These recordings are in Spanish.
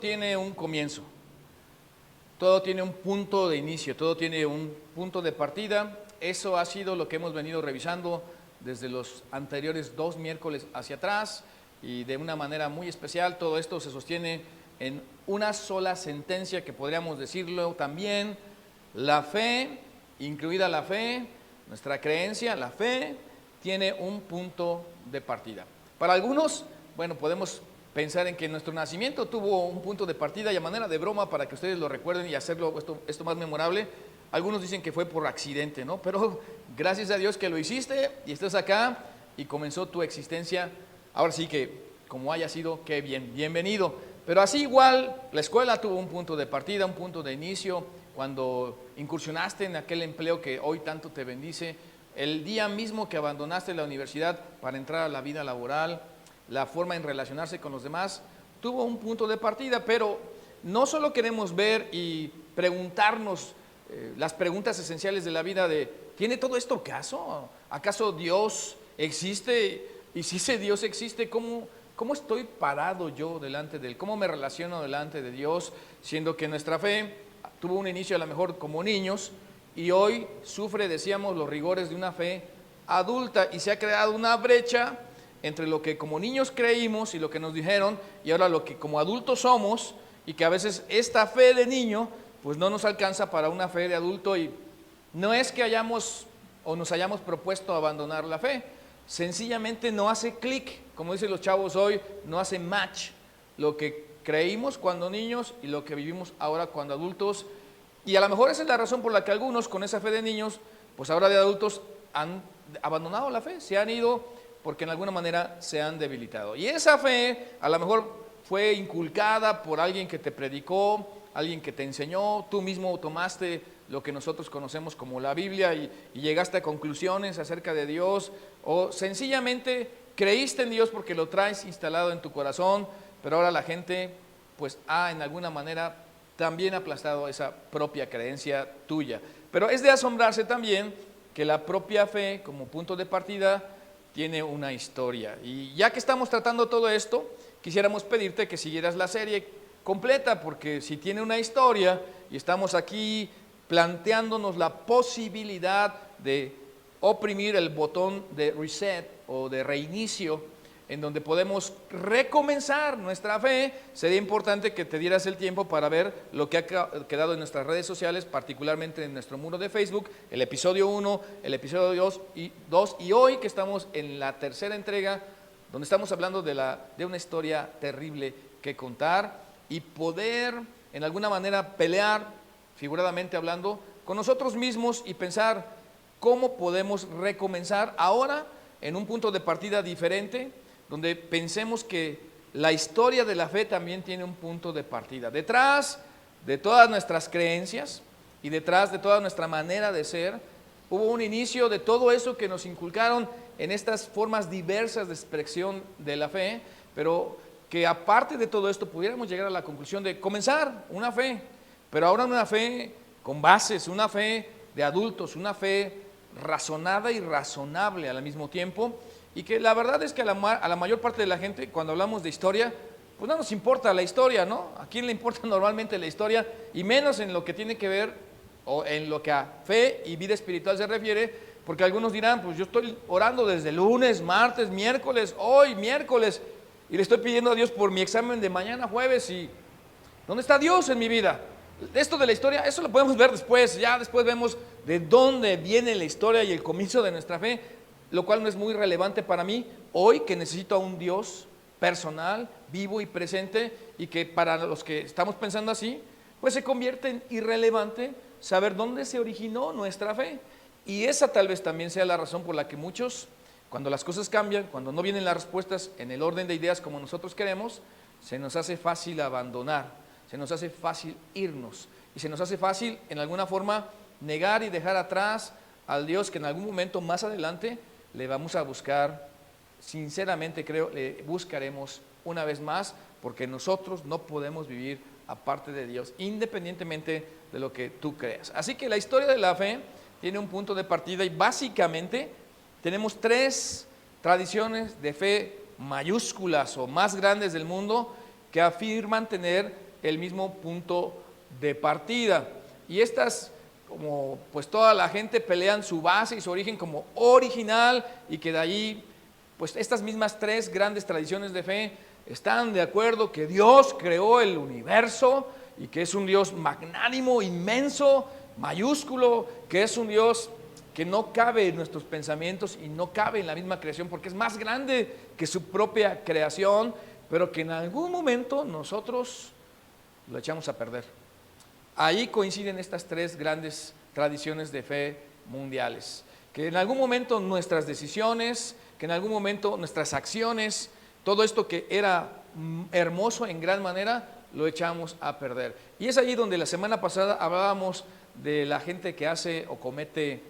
Tiene un comienzo, todo tiene un punto de inicio, todo tiene un punto de partida. Eso ha sido lo que hemos venido revisando desde los anteriores 2 miércoles hacia atrás, y de una manera muy especial todo esto se sostiene en una sola sentencia que podríamos decirlo también: la fe, incluida la fe, nuestra creencia, la fe, tiene un punto de partida. Para algunos, bueno, podemos pensar en que nuestro nacimiento tuvo un punto de partida, y a manera de broma, para que ustedes lo recuerden y hacerlo esto más memorable, algunos dicen que fue por accidente, ¿no? Pero gracias a Dios que lo hiciste y estás acá y comenzó tu existencia. Ahora sí que, como haya sido, qué bien, bienvenido. Pero así igual, la escuela tuvo un punto de partida, un punto de inicio, cuando incursionaste en aquel empleo que hoy tanto te bendice, el día mismo que abandonaste la universidad para entrar a la vida laboral, la forma en relacionarse con los demás, tuvo un punto de partida. Pero no solo queremos ver y preguntarnos las preguntas esenciales de la vida de, ¿tiene todo esto caso? ¿Acaso Dios existe? Y si ese Dios existe, ¿cómo estoy parado yo delante de Él? ¿Cómo me relaciono delante de Dios? Siendo que nuestra fe tuvo un inicio a lo mejor como niños y hoy sufre, decíamos, los rigores de una fe adulta, y se ha creado una brecha entre lo que como niños creímos y lo que nos dijeron, y ahora lo que como adultos somos, y que a veces esta fe de niño pues no nos alcanza para una fe de adulto. Y no es que hayamos o nos hayamos propuesto abandonar la fe, sencillamente no hace clic, como dicen los chavos hoy, no hace match lo que creímos cuando niños y lo que vivimos ahora cuando adultos. Y a lo mejor esa es la razón por la que algunos con esa fe de niños, pues ahora de adultos han abandonado la fe, se han ido porque en alguna manera se han debilitado. Y esa fe a lo mejor fue inculcada por alguien que te predicó, alguien que te enseñó, tú mismo tomaste lo que nosotros conocemos como la Biblia y llegaste a conclusiones acerca de Dios, o sencillamente creíste en Dios porque lo traes instalado en tu corazón, pero ahora la gente pues ha en alguna manera también aplastado esa propia creencia tuya. Pero es de asombrarse también que la propia fe como punto de partida tiene una historia. Y ya que estamos tratando todo esto, quisiéramos pedirte que siguieras la serie completa, porque si tiene una historia y estamos aquí planteándonos la posibilidad de oprimir el botón de reset o de reinicio, en donde podemos recomenzar nuestra fe, sería importante que te dieras el tiempo para ver lo que ha quedado en nuestras redes sociales, particularmente en nuestro muro de Facebook, el episodio 1, el episodio 2 y hoy que estamos en la tercera entrega, donde estamos hablando de una historia terrible que contar, y poder en alguna manera pelear, figuradamente hablando, con nosotros mismos y pensar cómo podemos recomenzar ahora en un punto de partida diferente, donde pensemos que la historia de la fe también tiene un punto de partida. Detrás de todas nuestras creencias y detrás de toda nuestra manera de ser, hubo un inicio de todo eso que nos inculcaron en estas formas diversas de expresión de la fe, pero que aparte de todo esto pudiéramos llegar a la conclusión de comenzar una fe, pero ahora una fe con bases, una fe de adultos, una fe razonada y razonable al mismo tiempo. Y que la verdad es que a la mayor parte de la gente, cuando hablamos de historia, pues no nos importa la historia, ¿no? ¿A quién le importa normalmente la historia? Y menos en lo que tiene que ver, o en lo que a fe y vida espiritual se refiere, porque algunos dirán, pues yo estoy orando desde lunes, martes, miércoles, hoy miércoles, y le estoy pidiendo a Dios por mi examen de mañana jueves, y ¿dónde está Dios en mi vida? Esto de la historia, eso lo podemos ver después, ya después vemos de dónde viene la historia y el comienzo de nuestra fe, lo cual no es muy relevante para mí hoy, que necesito a un Dios personal, vivo y presente, y que para los que estamos pensando así, pues se convierte en irrelevante saber dónde se originó nuestra fe. Y esa tal vez también sea la razón por la que muchos, cuando las cosas cambian, cuando no vienen las respuestas en el orden de ideas como nosotros queremos, se nos hace fácil abandonar, se nos hace fácil irnos, y se nos hace fácil en alguna forma negar y dejar atrás al Dios que en algún momento más adelante le vamos a buscar. Sinceramente creo, le buscaremos una vez más, porque nosotros no podemos vivir aparte de Dios, independientemente de lo que tú creas. Así que la historia de la fe tiene un punto de partida, y básicamente tenemos 3 tradiciones de fe mayúsculas o más grandes del mundo que afirman tener el mismo punto de partida. Y estas, como pues toda la gente pelean su base y su origen como original, y que de ahí, pues estas mismas tres grandes tradiciones de fe están de acuerdo que Dios creó el universo y que es un Dios magnánimo, inmenso, mayúsculo, que es un Dios que no cabe en nuestros pensamientos y no cabe en la misma creación porque es más grande que su propia creación, pero que en algún momento nosotros lo echamos a perder. Ahí coinciden estas tres grandes tradiciones de fe mundiales, que en algún momento nuestras decisiones, que en algún momento nuestras acciones, todo esto que era hermoso en gran manera, lo echamos a perder. Y es allí donde la semana pasada hablábamos de la gente que hace o comete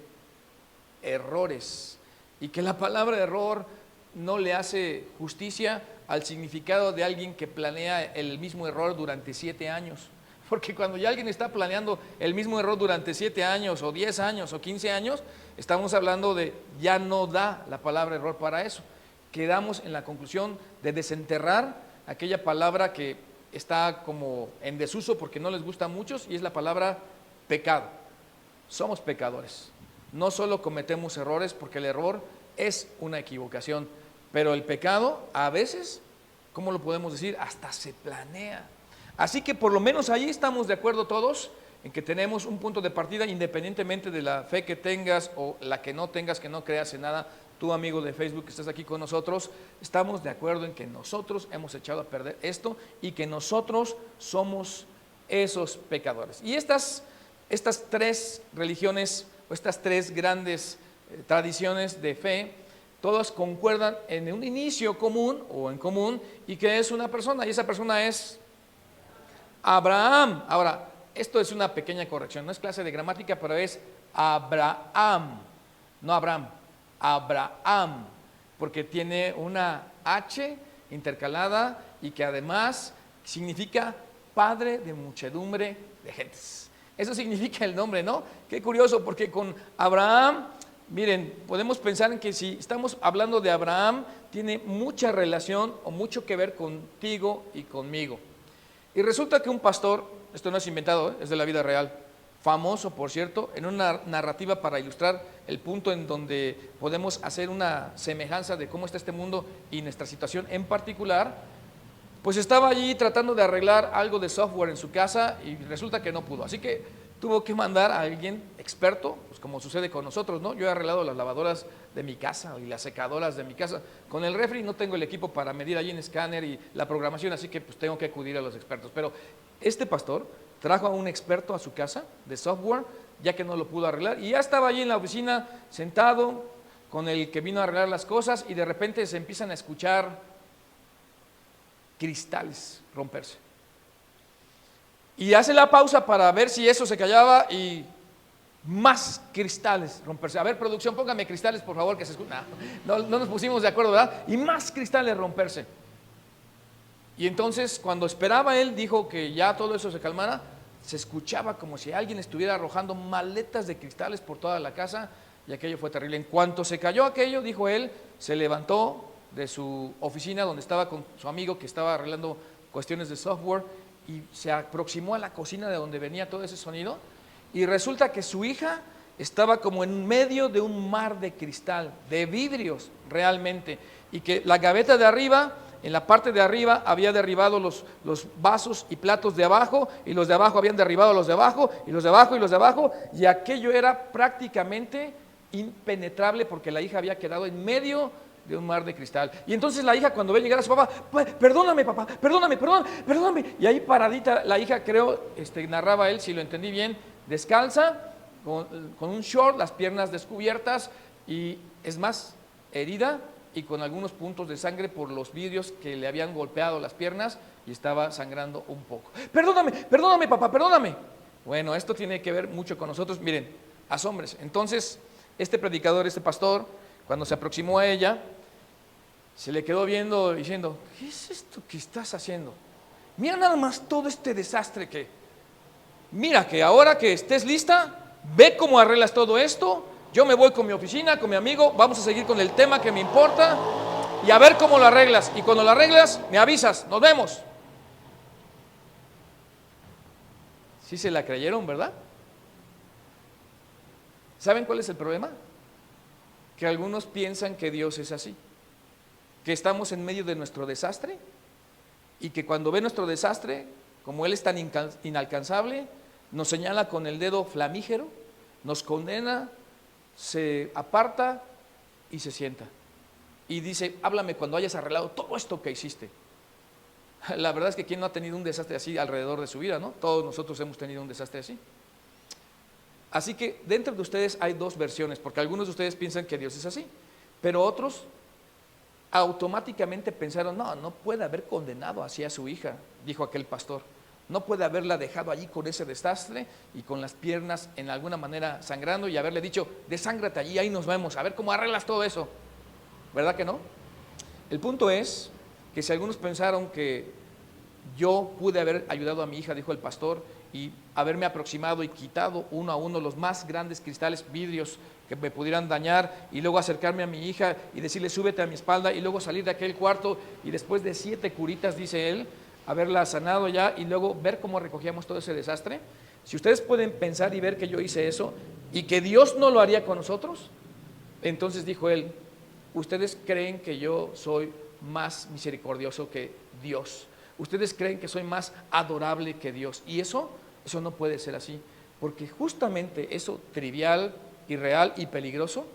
errores, y que la palabra error no le hace justicia al significado de alguien que planea el mismo error durante 7 años. Porque cuando ya alguien está planeando el mismo error durante 7 años, o 10 años, o 15 años, estamos hablando de ya no da la palabra error para eso. Quedamos en la conclusión de desenterrar aquella palabra que está como en desuso porque no les gusta a muchos, y es la palabra pecado. Somos pecadores. No solo cometemos errores, porque el error es una equivocación, pero el pecado a veces, ¿cómo lo podemos decir? Hasta se planea. Así que por lo menos ahí estamos de acuerdo todos en que tenemos un punto de partida, independientemente de la fe que tengas o la que no tengas, que no creas en nada. Tú, amigo de Facebook que estás aquí con nosotros, estamos de acuerdo en que nosotros hemos echado a perder esto y que nosotros somos esos pecadores. Y estas tres religiones, o estas tres grandes tradiciones de fe, todas concuerdan en un inicio común o en común, y que es una persona, y esa persona es Abraham. Ahora, esto es una pequeña corrección, no es clase de gramática, pero es Abraham, no Abraham, Abraham, porque tiene una H intercalada y que además significa padre de muchedumbre de gentes. Eso significa el nombre, ¿no? Qué curioso, porque con Abraham, miren, podemos pensar en que si estamos hablando de Abraham, tiene mucha relación o mucho que ver contigo y conmigo. Y resulta que un pastor, esto no es inventado, es de la vida real, famoso por cierto, en una narrativa para ilustrar el punto en donde podemos hacer una semejanza de cómo está este mundo y nuestra situación en particular, pues estaba allí tratando de arreglar algo de software en su casa y resulta que no pudo, así que tuvo que mandar a alguien experto, pues como sucede con nosotros, ¿no? Yo he arreglado las lavadoras de mi casa y las secadoras de mi casa. Con el refri no tengo el equipo para medir allí en escáner y la programación, así que pues tengo que acudir a los expertos. Pero este pastor trajo a un experto a su casa de software, ya que no lo pudo arreglar, y ya estaba allí en la oficina sentado con el que vino a arreglar las cosas, y de repente se empiezan a escuchar cristales romperse. Y hace la pausa para ver si eso se callaba, y más cristales romperse. A ver, producción, póngame cristales, por favor, que se escucha. No nos pusimos de acuerdo, ¿verdad? Y más cristales romperse. Y entonces, cuando esperaba él, dijo que ya todo eso se calmara, se escuchaba como si alguien estuviera arrojando maletas de cristales por toda la casa, y aquello fue terrible. En cuanto se cayó aquello, dijo él, se levantó de su oficina donde estaba con su amigo que estaba arreglando cuestiones de software, y se aproximó a la cocina de donde venía todo ese sonido, y resulta que su hija estaba como en medio de un mar de cristal, de vidrios realmente, y que la gaveta de arriba, en la parte de arriba, había derribado los vasos y platos de abajo, y los de abajo habían derribado los de abajo, y los de abajo, y los de abajo, y aquello era prácticamente impenetrable porque la hija había quedado en medio de un mar de cristal. Y entonces la hija, cuando ve llegar a su papá, perdóname papá, perdóname, y ahí paradita la hija, creo, narraba él, si lo entendí bien, descalza, con un short, las piernas descubiertas, y es más, herida y con algunos puntos de sangre por los vidrios que le habían golpeado las piernas, y estaba sangrando un poco. Perdóname papá, perdóname. Bueno, esto tiene que ver mucho con nosotros, miren, asómbrense. Entonces, este predicador, este pastor, cuando se aproximó a ella, se le quedó viendo diciendo, ¿qué es esto que estás haciendo? Mira nada más todo este desastre mira que ahora que estés lista, ve cómo arreglas todo esto, yo me voy con mi oficina, con mi amigo, vamos a seguir con el tema que me importa, y a ver cómo lo arreglas, y cuando lo arreglas, me avisas, nos vemos. Sí se la creyeron, ¿verdad? ¿Saben cuál es el problema? Que algunos piensan que Dios es así, que estamos en medio de nuestro desastre y que cuando ve nuestro desastre, como Él es tan inalcanzable, nos señala con el dedo flamígero, nos condena, se aparta y se sienta. Y dice, háblame cuando hayas arreglado todo esto que hiciste. La verdad es que ¿quién no ha tenido un desastre así alrededor de su vida, no? Todos nosotros hemos tenido un desastre así. Así que dentro de ustedes hay dos versiones, porque algunos de ustedes piensan que Dios es así, pero otros automáticamente pensaron, no puede haber condenado así a su hija, dijo aquel pastor. No puede haberla dejado allí con ese desastre y con las piernas en alguna manera sangrando y haberle dicho, desángrate allí, ahí nos vemos, a ver cómo arreglas todo eso. ¿Verdad que no? El punto es que si algunos pensaron que yo pude haber ayudado a mi hija, dijo el pastor, y haberme aproximado y quitado uno a uno los más grandes cristales, vidrios que me pudieran dañar, y luego acercarme a mi hija y decirle súbete a mi espalda, y luego salir de aquel cuarto y después de 7 curitas, dice él, haberla sanado ya y luego ver cómo recogíamos todo ese desastre. Si ustedes pueden pensar y ver que yo hice eso y que Dios no lo haría con nosotros, entonces dijo él, ustedes creen que yo soy más misericordioso que Dios, ustedes creen que soy más adorable que Dios, y eso no puede ser así, porque justamente eso trivial, irreal y peligroso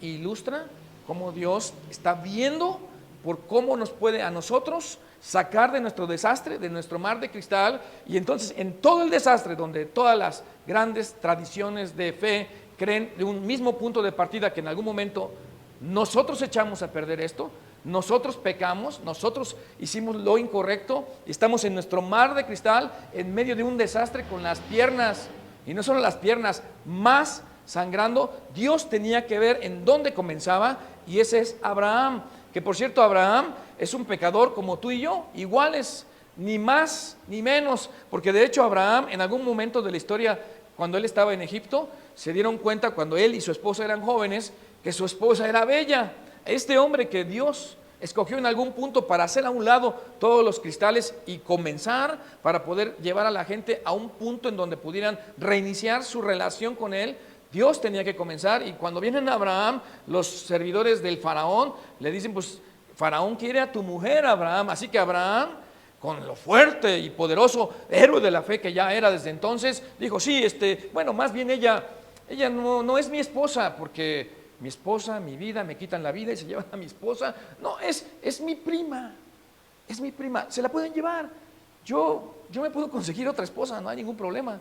ilustra cómo Dios está viendo por cómo nos puede a nosotros sacar de nuestro desastre, de nuestro mar de cristal, y entonces en todo el desastre donde todas las grandes tradiciones de fe creen de un mismo punto de partida que en algún momento nosotros echamos a perder esto, nosotros pecamos, nosotros hicimos lo incorrecto, y estamos en nuestro mar de cristal en medio de un desastre con las piernas, y no solo las piernas, más sangrando. Dios tenía que ver en dónde comenzaba, y ese es Abraham, que por cierto Abraham es un pecador como tú y yo, iguales, ni más ni menos, porque de hecho Abraham en algún momento de la historia, cuando él estaba en Egipto, se dieron cuenta cuando él y su esposa eran jóvenes, que su esposa era bella. Este hombre que Dios escogió en algún punto para hacer a un lado todos los cristales y comenzar para poder llevar a la gente a un punto en donde pudieran reiniciar su relación con él, Dios tenía que comenzar. Y cuando vienen a Abraham, los servidores del faraón le dicen, pues Faraón quiere a tu mujer, Abraham. Así que Abraham, con lo fuerte y poderoso héroe de la fe que ya era desde entonces, dijo, sí, bueno, más bien ella no es mi esposa, porque mi esposa, mi vida, me quitan la vida y se llevan a mi esposa. No, es mi prima, se la pueden llevar. Yo me puedo conseguir otra esposa, no hay ningún problema.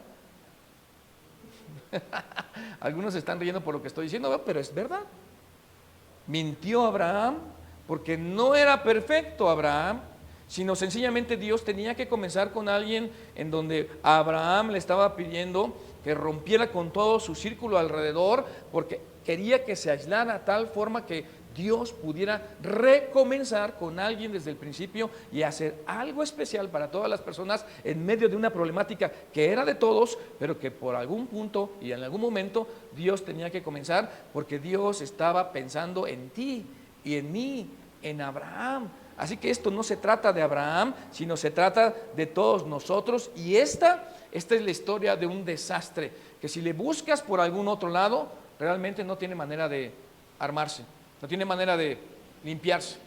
Algunos se están riendo por lo que estoy diciendo, pero es verdad. Mintió Abraham porque no era perfecto Abraham, sino sencillamente Dios tenía que comenzar con alguien en donde Abraham le estaba pidiendo que rompiera con todo su círculo alrededor, porque quería que se aislara a tal forma que Dios pudiera recomenzar con alguien desde el principio y hacer algo especial para todas las personas en medio de una problemática que era de todos, pero que por algún punto y en algún momento Dios tenía que comenzar, porque Dios estaba pensando en ti y en mí, en Abraham. Así que esto no se trata de Abraham, sino se trata de todos nosotros, y esta es la historia de un desastre, que si le buscas por algún otro lado, realmente no tiene manera de armarse, no tiene manera de limpiarse,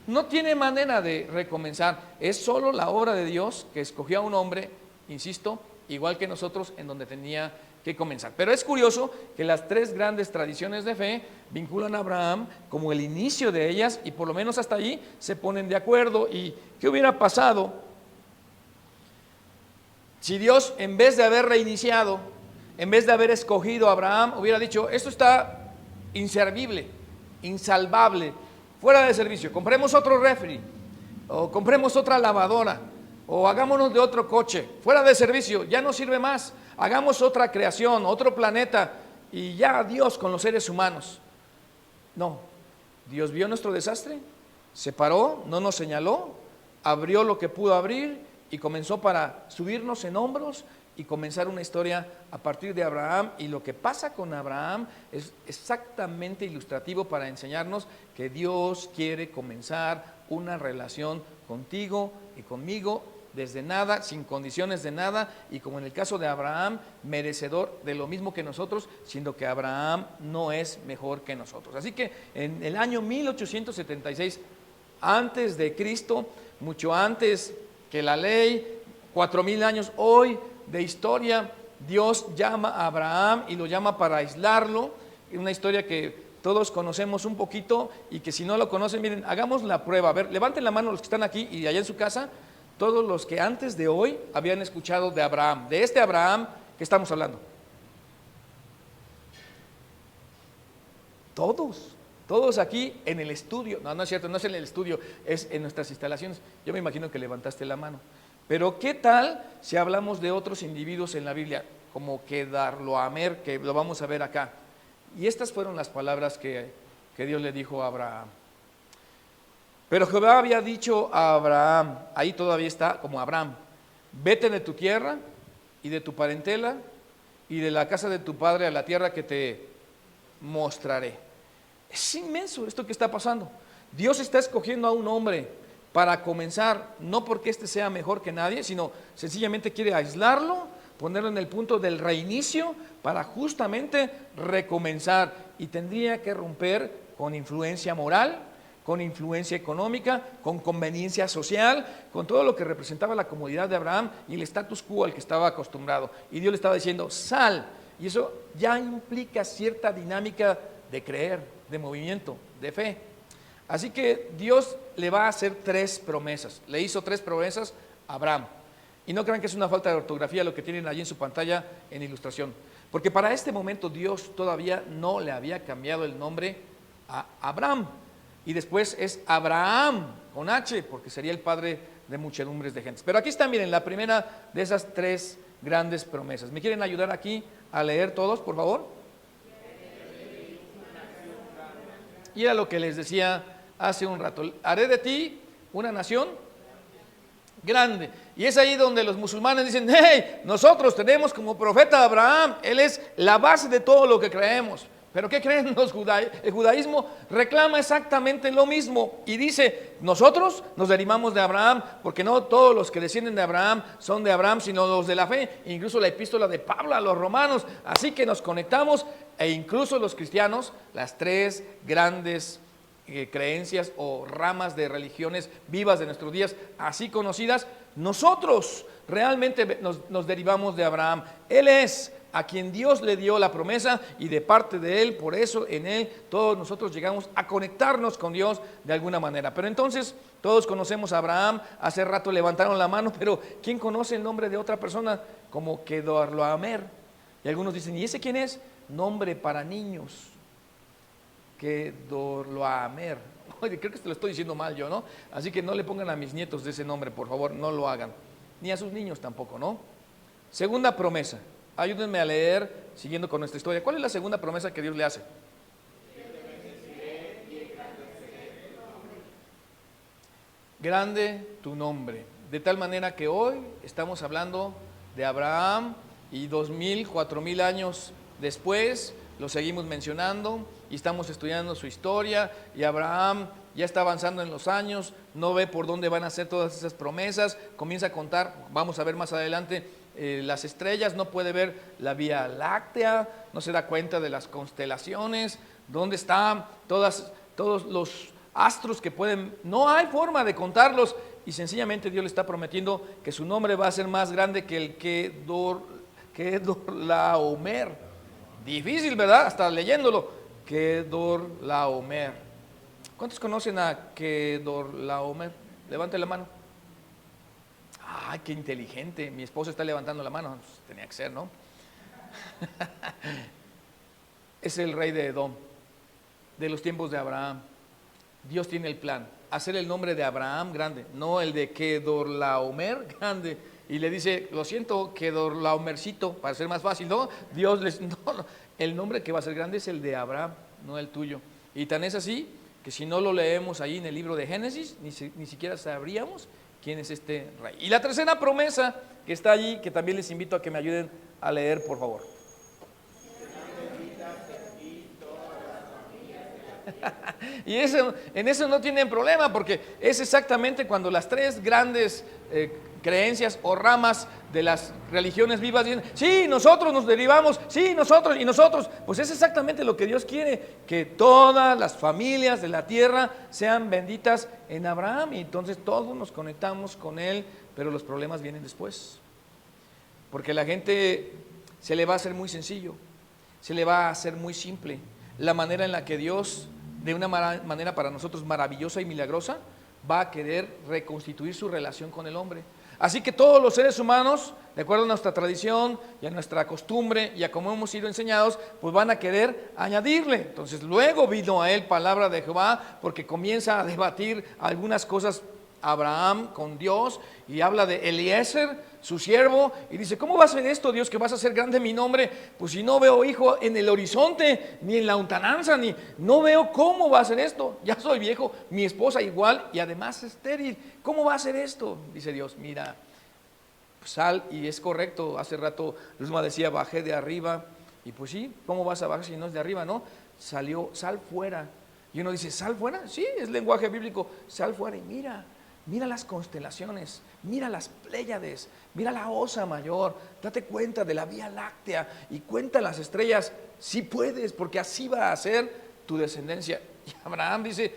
no tiene manera de recomenzar. Es solo la obra de Dios que escogió a un hombre, insisto, igual que nosotros, en donde tenía que comenzar. Pero es curioso que las 3 grandes tradiciones de fe vinculan a Abraham como el inicio de ellas, y por lo menos hasta allí se ponen de acuerdo. ¿Y qué hubiera pasado si Dios, en vez de haber reiniciado, en vez de haber escogido a Abraham, hubiera dicho, esto está inservible, insalvable, fuera de servicio, compremos otro refri, o compremos otra lavadora, o hagámonos de otro coche, fuera de servicio, ya no sirve más, hagamos otra creación, otro planeta, y ya adiós con los seres humanos? No, Dios vio nuestro desastre, se paró, no nos señaló, abrió lo que pudo abrir y comenzó para subirnos en hombros y comenzar una historia a partir de Abraham. Y lo que pasa con Abraham es exactamente ilustrativo para enseñarnos que Dios quiere comenzar una relación contigo y conmigo desde nada, sin condiciones de nada, y como en el caso de Abraham, merecedor de lo mismo que nosotros, siendo que Abraham no es mejor que nosotros. Así que en el año 1876, antes de Cristo, mucho antes que la ley, 4000 años hoy de historia, Dios llama a Abraham y lo llama para aislarlo. Una historia que todos conocemos un poquito y que si no lo conocen, miren, hagamos la prueba. A ver, levanten la mano los que están aquí y allá en su casa, todos los que antes de hoy habían escuchado de Abraham, de este Abraham que estamos hablando. Todos aquí en el estudio. No, no es cierto, no es en el estudio, es en nuestras instalaciones. Yo me imagino que levantaste la mano. Pero ¿qué tal si hablamos de otros individuos en la Biblia, como Kedorlaomer, que lo vamos a ver acá? Y estas fueron las palabras que Dios le dijo a Abraham. Pero Jehová había dicho a Abraham, ahí todavía está como Abraham, vete de tu tierra y de tu parentela y de la casa de tu padre a la tierra que te mostraré. Es inmenso esto que está pasando. Dios está escogiendo a un hombre para comenzar, no porque éste sea mejor que nadie, sino sencillamente quiere aislarlo, ponerlo en el punto del reinicio para justamente recomenzar, y tendría que romper con influencia moral, con influencia económica, con conveniencia social, con todo lo que representaba la comodidad de Abraham y el status quo al que estaba acostumbrado. Y Dios le estaba diciendo, sal, y eso ya implica cierta dinámica de creer, de movimiento, de fe. Así que Dios le va a hacer 3 promesas. Le hizo 3 promesas a Abraham. Y no crean que es una falta de ortografía lo que tienen allí en su pantalla en ilustración. Porque para este momento Dios todavía no le había cambiado el nombre a Abraham. Y después es Abraham con H, porque sería el padre de muchedumbres de gentes. Pero aquí está, miren, la primera de esas 3 grandes promesas. ¿Me quieren ayudar aquí a leer todos, por favor? Y era lo que les decía hace un rato. Haré de ti una nación grande. Y es ahí donde los musulmanes dicen, hey, nosotros tenemos como profeta a Abraham, él es la base de todo lo que creemos. Pero ¿qué creen los el judaísmo? Reclama exactamente lo mismo y dice, nosotros nos derivamos de Abraham, porque no todos los que descienden de Abraham son de Abraham, sino los de la fe. Incluso la epístola de Pablo a los romanos. Así que nos conectamos, e incluso los cristianos, las 3 grandes creencias o ramas de religiones vivas de nuestros días, así conocidas, nosotros realmente nos derivamos de Abraham. Él es a quien Dios le dio la promesa, y de parte de Él, por eso en Él todos nosotros llegamos a conectarnos con Dios de alguna manera. Pero entonces todos conocemos a Abraham. Hace rato levantaron la mano, pero ¿quién conoce el nombre de otra persona como Kedorlaomer? Y algunos dicen, ¿y ese quién es? Nombre para niños, Kedorlaomer. Oye, creo que te lo estoy diciendo mal yo, ¿no? Así que no le pongan a mis nietos de ese nombre, por favor, no lo hagan. Ni a sus niños tampoco, ¿no? Segunda promesa. Ayúdenme a leer, siguiendo con nuestra historia. ¿Cuál es la segunda promesa que Dios le hace? Grande tu nombre. De tal manera que hoy estamos hablando de Abraham, y 2000, 4000 años después lo seguimos mencionando y estamos estudiando su historia, y Abraham ya está avanzando en los años, no ve por dónde van a ser todas esas promesas, comienza a contar, vamos a ver más adelante, las estrellas, no puede ver la Vía Láctea, no se da cuenta de las constelaciones, dónde están todos los astros que pueden, no hay forma de contarlos, y sencillamente Dios le está prometiendo que su nombre va a ser más grande que el Kedorlaomer. Difícil, ¿verdad? Hasta leyéndolo, Kedorlaomer. ¿Cuántos conocen a Kedorlaomer? Levante la mano. ¡Ay, qué inteligente! Mi esposa está levantando la mano. Pues, tenía que ser, ¿no? Es el rey de Edom, de los tiempos de Abraham. Dios tiene el plan, hacer el nombre de Abraham grande, no el de Kedorlaomer grande. Y le dice, lo siento, Kedorlaomercito, para ser más fácil, ¿no? Dios les, no, el nombre que va a ser grande es el de Abraham, no el tuyo. Y tan es así que si no lo leemos ahí en el libro de Génesis, ni siquiera sabríamos quién es este rey. Y la tercera promesa que está allí, que también les invito a que me ayuden a leer, por favor. Y eso, en eso no tienen problema, porque es exactamente cuando las 3 grandes creencias o ramas de las religiones vivas dicen, sí, nosotros nos derivamos, sí, nosotros y nosotros. Pues es exactamente lo que Dios quiere, que todas las familias de la tierra sean benditas en Abraham, y entonces todos nos conectamos con él, pero los problemas vienen después, porque la gente se le va a hacer muy sencillo, se le va a hacer muy simple la manera en la que Dios, de una manera para nosotros maravillosa y milagrosa, va a querer reconstituir su relación con el hombre. Así que todos los seres humanos, de acuerdo a nuestra tradición y a nuestra costumbre y a cómo hemos sido enseñados, pues van a querer añadirle. Entonces luego vino a él palabra de Jehová, porque comienza a debatir algunas cosas Abraham con Dios, y habla de Eliezer, su siervo, y dice, ¿cómo va a ser esto, Dios, que vas a hacer grande mi nombre? Pues si no veo hijo en el horizonte, ni en la lontananza, ni no veo cómo va a ser esto. Ya soy viejo, mi esposa igual, y además estéril. ¿Cómo va a ser esto? Dice Dios, mira, sal, y es correcto. Hace rato Luzma decía, bajé de arriba, y pues sí, ¿cómo vas a bajar si no es de arriba? No, salió, sal fuera. Y uno dice, ¿sal fuera? Sí, es lenguaje bíblico, sal fuera y mira. Mira las constelaciones, mira las Pléyades, mira la Osa Mayor, date cuenta de la Vía Láctea y cuenta las estrellas, si puedes, porque así va a ser tu descendencia. Y Abraham dice,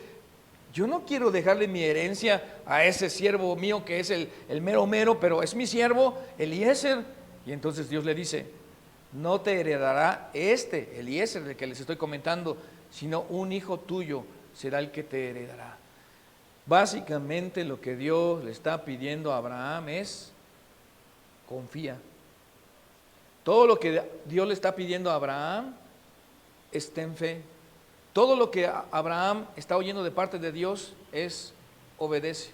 yo no quiero dejarle mi herencia a ese siervo mío que es el mero mero, pero es mi siervo Eliezer. Y entonces Dios le dice, no te heredará Eliezer, del que les estoy comentando, sino un hijo tuyo será el que te heredará. Básicamente lo que Dios le está pidiendo a Abraham es confía. Todo lo que Dios le está pidiendo a Abraham es ten fe. Todo lo que Abraham está oyendo de parte de Dios es obedece.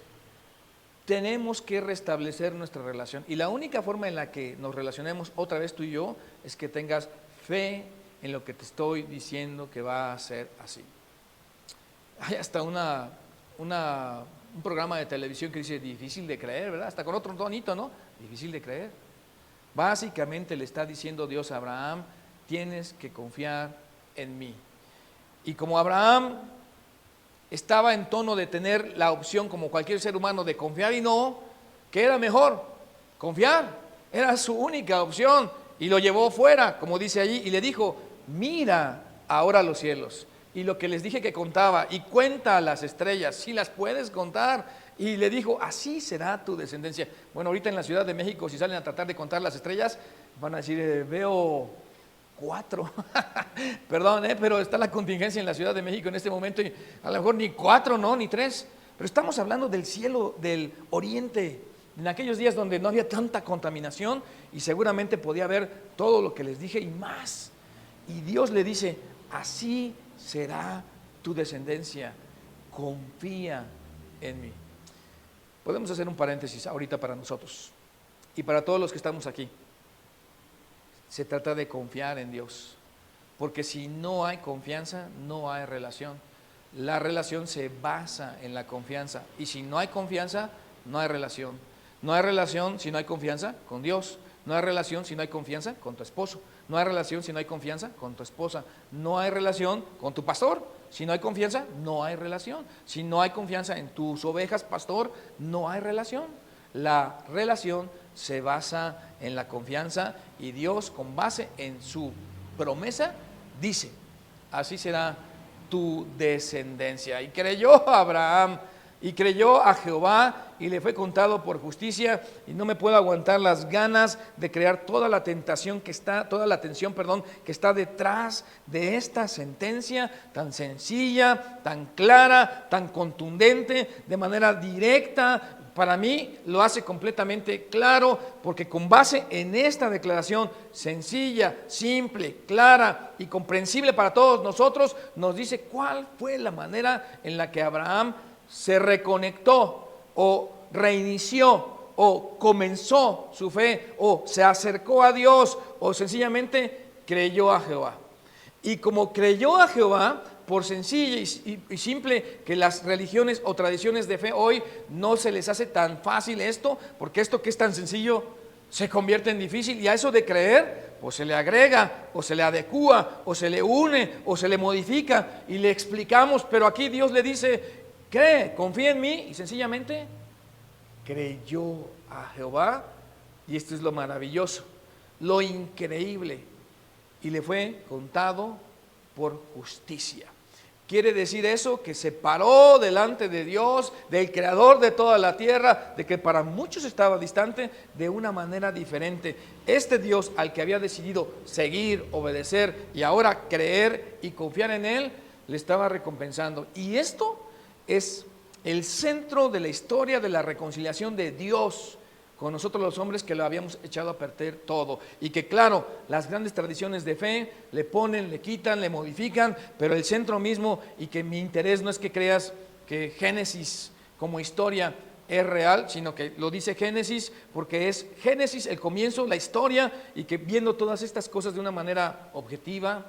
Tenemos que restablecer nuestra relación, y la única forma en la que nos relacionemos otra vez tú y yo es que tengas fe en lo que te estoy diciendo que va a ser así. Hay hasta un programa de televisión que dice difícil de creer, ¿verdad? Hasta con otro tonito, ¿no? Difícil de creer. Básicamente le está diciendo Dios a Abraham, tienes que confiar en mí. Y como Abraham estaba en tono de tener la opción, como cualquier ser humano, de confiar y no, ¿qué era mejor? Confiar. Era su única opción, y lo llevó fuera, como dice allí, y le dijo, mira ahora los cielos y lo que les dije que contaba, y cuenta las estrellas, si las puedes contar. Y le dijo, así será tu descendencia. Bueno, ahorita en la Ciudad de México, si salen a tratar de contar las estrellas, van a decir, veo 4. Perdón, pero está la contingencia en la Ciudad de México en este momento, y a lo mejor ni 4, no, ni 3. Pero estamos hablando del cielo del oriente, en aquellos días donde no había tanta contaminación, y seguramente podía ver todo lo que les dije y más. Y Dios le dice, así será tu descendencia, confía en mí. Podemos hacer un paréntesis ahorita para nosotros y para todos los que estamos aquí. Se trata de confiar en Dios, porque si no hay confianza, no hay relación. La relación se basa en la confianza, y si no hay confianza, no hay relación. No hay relación si no hay confianza con Dios. No hay relación si no hay confianza con tu esposo. No hay relación si no hay confianza con tu esposa. No hay relación con tu pastor. Si no hay confianza, no hay relación. Si no hay confianza en tus ovejas, pastor, no hay relación. La relación se basa en la confianza, y Dios, con base en su promesa, dice, así será tu descendencia. Y creyó Abraham, y creyó a Jehová, y le fue contado por justicia. Y no me puedo aguantar las ganas de crear toda la tensión que está detrás de esta sentencia tan sencilla, tan clara, tan contundente, de manera directa. Para mí lo hace completamente claro, porque con base en esta declaración sencilla, simple, clara y comprensible para todos nosotros, nos dice cuál fue la manera en la que Abraham se reconectó, o reinició, o comenzó su fe, o se acercó a Dios, o sencillamente creyó a Jehová. Y como creyó a Jehová, por sencilla y simple que las religiones o tradiciones de fe hoy no se les hace tan fácil esto, porque esto que es tan sencillo se convierte en difícil, y a eso de creer pues se le agrega, o se le adecúa, o se le une, o se le modifica, y le explicamos. Pero aquí Dios le dice, cree, confía en mí, y sencillamente creyó a Jehová, y esto es lo maravilloso, lo increíble, y le fue contado por justicia. Quiere decir eso, que se paró delante de Dios, del creador de toda la tierra, de que para muchos estaba distante, de una manera diferente. Este Dios al que había decidido seguir, obedecer y ahora creer y confiar en Él, le estaba recompensando. Y esto es el centro de la historia de la reconciliación de Dios con nosotros los hombres, que lo habíamos echado a perder todo, y que claro, las grandes tradiciones de fe le ponen, le quitan, le modifican, pero el centro mismo, y que mi interés no es que creas que Génesis como historia es real, sino que lo dice Génesis porque es Génesis el comienzo, la historia, y que viendo todas estas cosas de una manera objetiva,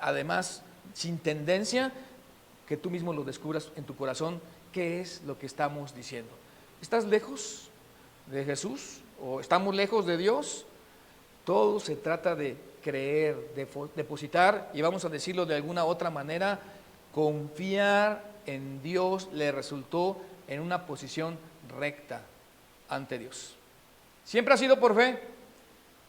además sin tendencia, que tú mismo lo descubras en tu corazón, qué es lo que estamos diciendo. ¿Estás lejos de Jesús o estamos lejos de Dios? Todo se trata de creer, de depositar, y vamos a decirlo de alguna otra manera, confiar en Dios le resultó en una posición recta ante Dios. Siempre ha sido por fe,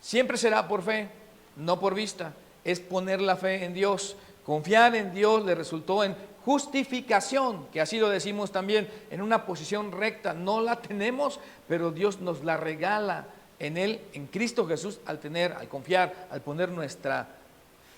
siempre será por fe, no por vista. Es poner la fe en Dios. Confiar en Dios le resultó en justificación, que así lo decimos también, en una posición recta. No la tenemos, pero Dios nos la regala en Él, en Cristo Jesús, al confiar, al poner nuestra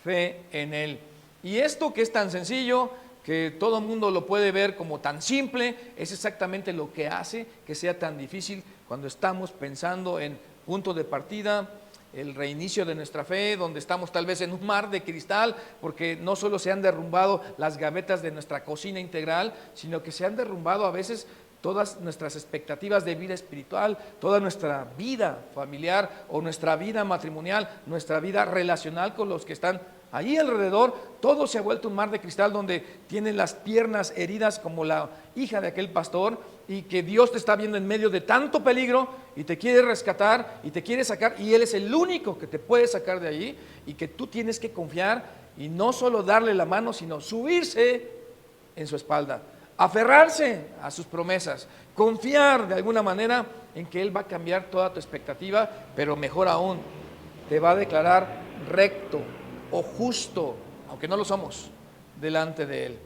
fe en Él. Y esto que es tan sencillo, que todo el mundo lo puede ver como tan simple, es exactamente lo que hace que sea tan difícil cuando estamos pensando en punto de partida, el reinicio de nuestra fe, donde estamos tal vez en un mar de cristal, porque no solo se han derrumbado las gavetas de nuestra cocina integral, sino que se han derrumbado a veces todas nuestras expectativas de vida espiritual, toda nuestra vida familiar o nuestra vida matrimonial, nuestra vida relacional con los que están allí alrededor. Todo se ha vuelto un mar de cristal donde tienen las piernas heridas como la hija de aquel pastor, y que Dios te está viendo en medio de tanto peligro y te quiere rescatar y te quiere sacar, y Él es el único que te puede sacar de allí, y que tú tienes que confiar y no solo darle la mano, sino subirse en su espalda, aferrarse a sus promesas, confiar de alguna manera en que Él va a cambiar toda tu expectativa, pero mejor aún, te va a declarar recto o justo, aunque no lo somos, delante de Él.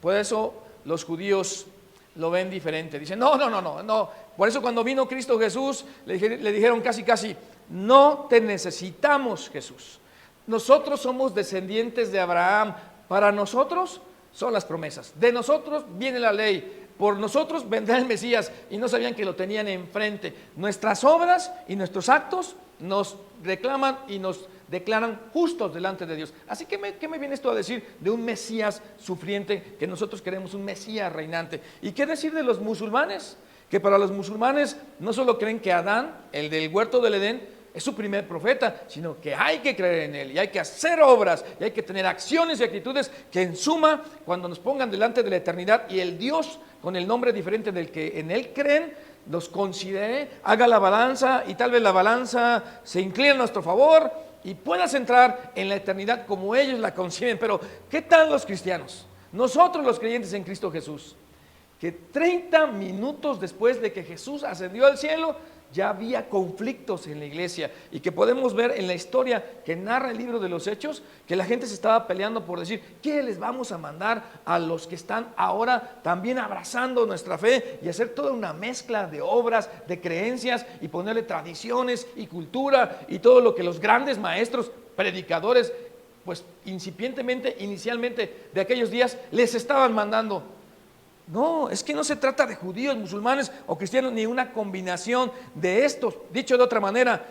Por eso los judíos lo ven diferente, dicen no. Por eso cuando vino Cristo Jesús le dijeron casi, no te necesitamos, Jesús. Nosotros somos descendientes de Abraham, para nosotros son las promesas, de nosotros viene la ley, por nosotros vendrá el Mesías, y no sabían que lo tenían enfrente. Nuestras obras y nuestros actos nos reclaman y nos declaran justos delante de Dios. Así que, ¿qué me vienes tú a decir de un Mesías sufriente, que nosotros queremos un Mesías reinante? ¿Y qué decir de los musulmanes? Que para los musulmanes no solo creen que Adán, el del huerto del Edén, es su primer profeta, sino que hay que creer en él, y hay que hacer obras, y hay que tener acciones y actitudes que en suma, cuando nos pongan delante de la eternidad y el Dios con el nombre diferente del que en él creen, los considere, haga la balanza, y tal vez la balanza se incline a nuestro favor y puedas entrar en la eternidad como ellos la conciben. Pero ¿qué tal los cristianos? Nosotros los creyentes en Cristo Jesús, que 30 minutos después de que Jesús ascendió al cielo, ya había conflictos en la iglesia, y que podemos ver en la historia que narra el libro de los Hechos, que la gente se estaba peleando por decir, ¿qué les vamos a mandar a los que están ahora también abrazando nuestra fe, y hacer toda una mezcla de obras, de creencias, y ponerle tradiciones y cultura y todo lo que los grandes maestros, predicadores, pues inicialmente de aquellos días les estaban mandando? No, es que no se trata de judíos, musulmanes o cristianos, ni una combinación de estos. Dicho de otra manera,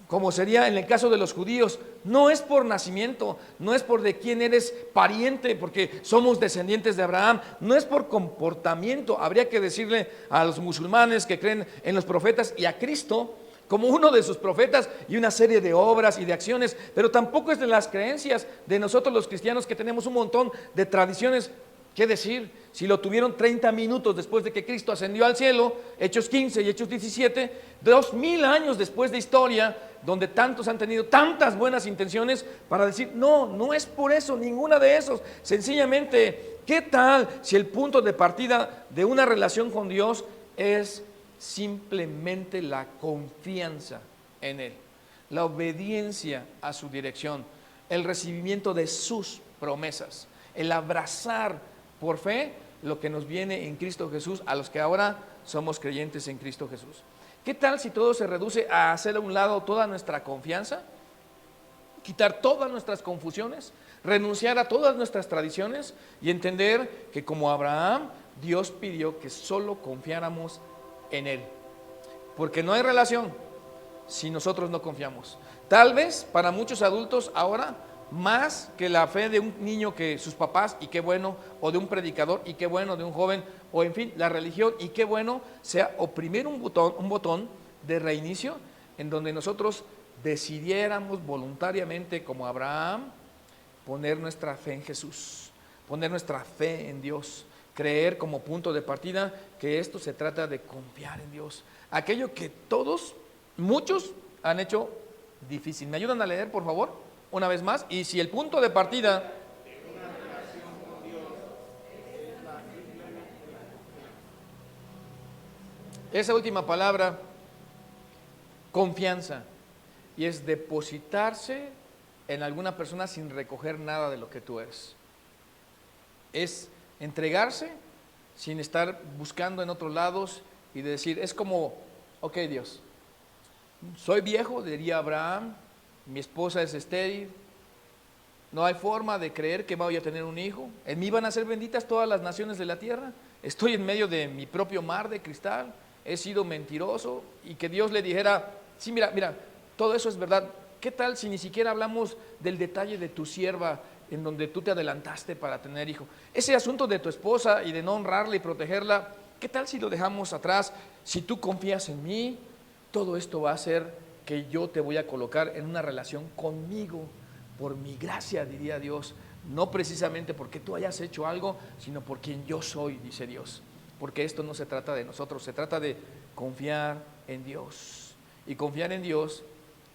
como sería en el caso de los judíos, no es por nacimiento, no es por de quién eres pariente, porque somos descendientes de Abraham, no es por comportamiento. Habría que decirle a los musulmanes que creen en los profetas y a Cristo como uno de sus profetas, y una serie de obras y de acciones, pero tampoco es de las creencias de nosotros los cristianos, que tenemos un montón de tradiciones. ¿Qué decir? Si lo tuvieron 30 minutos después de que Cristo ascendió al cielo, Hechos 15 y Hechos 17, 2000 años después de historia, donde tantos han tenido tantas buenas intenciones para decir, no es por eso, ninguna de esos. Sencillamente, ¿qué tal si el punto de partida de una relación con Dios es simplemente la confianza en Él, la obediencia a su dirección, el recibimiento de sus promesas, el abrazar por fe lo que nos viene en Cristo Jesús a los que ahora somos creyentes en Cristo Jesús. ¿Qué tal si todo se reduce a hacer a un lado toda nuestra confianza? Quitar todas nuestras confusiones, renunciar a todas nuestras tradiciones y entender que como Abraham, Dios pidió que solo confiáramos en Él. Porque no hay relación si nosotros no confiamos. Tal vez para muchos adultos ahora, más que la fe de un niño que sus papás, y qué bueno, o de un predicador, y qué bueno, de un joven, o en fin, la religión, y qué bueno, sea oprimir un botón de reinicio, en donde nosotros decidiéramos voluntariamente, como Abraham, poner nuestra fe en Jesús, poner nuestra fe en Dios, creer como punto de partida que esto se trata de confiar en Dios. Aquello que todos, muchos han hecho difícil. ¿Me ayudan a leer, por favor? Una vez más. Y si el punto de partida esa última palabra, confianza, y es depositarse en alguna persona sin recoger nada de lo que tú eres. Es entregarse sin estar buscando en otros lados y de decir, es como, ok Dios, soy viejo, diría Abraham, mi esposa es estéril, no hay forma de creer que voy a tener un hijo, en mí van a ser benditas todas las naciones de la tierra, estoy en medio de mi propio mar de cristal, he sido mentiroso, y que Dios le dijera, sí, mira, todo eso es verdad. ¿Qué tal si ni siquiera hablamos del detalle de tu sierva en donde tú te adelantaste para tener hijo? Ese asunto de tu esposa y de no honrarla y protegerla, ¿qué tal si lo dejamos atrás? Si tú confías en mí, todo esto va a hacer que yo te voy a colocar en una relación conmigo, por mi gracia, diría Dios, no precisamente porque tú hayas hecho algo, sino por quien yo soy, dice Dios. Porque esto no se trata de nosotros, se trata de confiar en Dios. Y confiar en Dios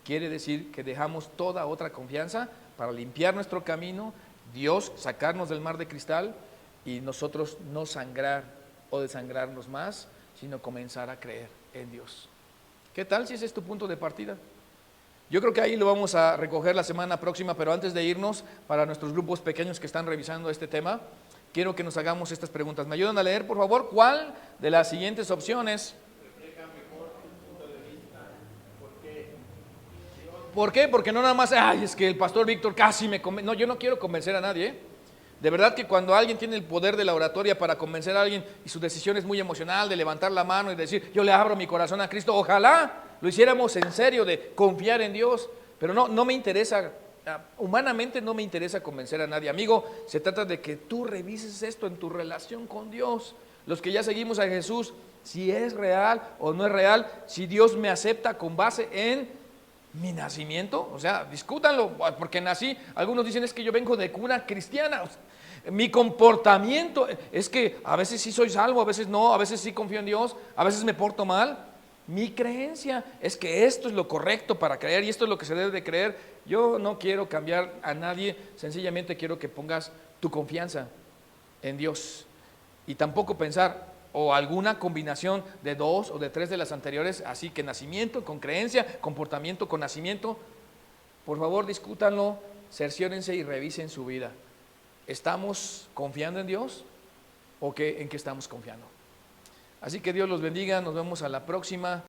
quiere decir que dejamos toda otra confianza para limpiar nuestro camino, Dios sacarnos del mar de cristal y nosotros no sangrar o desangrarnos más, sino comenzar a creer en Dios. ¿Qué tal si ese es tu punto de partida? Yo creo que ahí lo vamos a recoger la semana próxima, pero antes de irnos, para nuestros grupos pequeños que están revisando este tema, quiero que nos hagamos estas preguntas. ¿Me ayudan a leer, por favor? ¿Cuál de las siguientes opciones? ¿Por qué? Porque no nada más, ay, es que el pastor Víctor casi me convence. No, yo no quiero convencer a nadie, ¿eh? De verdad que cuando alguien tiene el poder de la oratoria para convencer a alguien y su decisión es muy emocional, de levantar la mano y decir, yo le abro mi corazón a Cristo, ojalá lo hiciéramos en serio, de confiar en Dios, pero no me interesa, humanamente no me interesa convencer a nadie. Amigo, se trata de que tú revises esto en tu relación con Dios. Los que ya seguimos a Jesús, si es real o no es real, si Dios me acepta con base en mi nacimiento, o sea, discútanlo, porque nací, algunos dicen es que yo vengo de cuna cristiana, o sea, mi comportamiento, es que a veces sí soy salvo, a veces no, a veces sí confío en Dios, a veces me porto mal. Mi creencia es que esto es lo correcto para creer y esto es lo que se debe de creer. Yo no quiero cambiar a nadie, sencillamente quiero que pongas tu confianza en Dios y tampoco pensar o alguna combinación de dos o de tres de las anteriores, así que nacimiento con creencia, comportamiento con nacimiento. Por favor, discútanlo, cerciórense y revisen su vida. ¿Estamos confiando en Dios o en qué estamos confiando? Así que Dios los bendiga, nos vemos a la próxima.